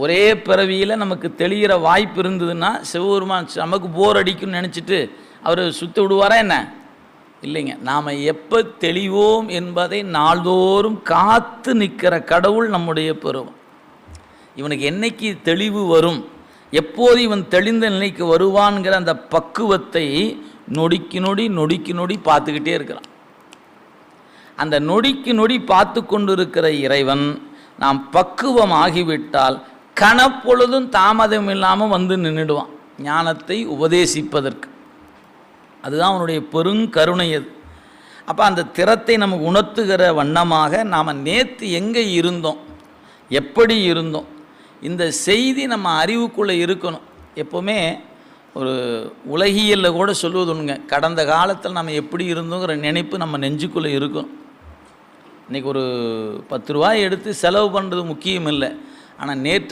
ஒரே பிறவியில் நமக்கு தெளிகிற வாய்ப்பு இருந்ததுன்னா சிவபெருமான் நமக்கு போர் அடிக்கும்னு நினச்சிட்டு அவர் சுற்றி விடுவாரா என்ன? இல்லைங்க. நாம் எப்போ தெளிவோம் என்பதை நாள்தோறும் காத்து நிற்கிற கடவுள் நம்முடைய பெருமான். இவனுக்கு என்னைக்கு தெளிவு வரும், எப்போது இவன் தெளிந்த நிலைக்கு வருவான்கிற அந்த பக்குவத்தை நொடிக்கு நொடி நொடிக்கு நொடி பார்த்துக்கிட்டே இருக்கிறான். அந்த நொடிக்கு நொடி பார்த்து கொண்டு இருக்கிற இறைவன் நாம் பக்குவம் ஆகிவிட்டால் கணப்பொழுதும் தாமதம் இல்லாமல் வந்து நின்றுடுவான் ஞானத்தை உபதேசிப்பதற்கு. அதுதான் அவனுடைய பெருங்கருணை. அது அப்போ அந்த திறத்தை நமக்கு உணர்த்துகிற வண்ணமாக நாம் நேற்று எங்கே இருந்தோம், எப்படி இருந்தோம், இந்த செய்தி நம்ம அறிவுக்குள்ளே இருக்கணும். எப்போவுமே ஒரு உலகியலில் கூட சொல்லுவது ஒன்றுங்க, கடந்த காலத்தில் நம்ம எப்படி இருந்தோங்கிற நினைப்பு நம்ம நெஞ்சுக்குள்ளே இருக்கணும். இன்றைக்கி ஒரு 10 ரூபாய் எடுத்து செலவு பண்ணுறது முக்கியம் இல்லை, ஆனால் நேற்று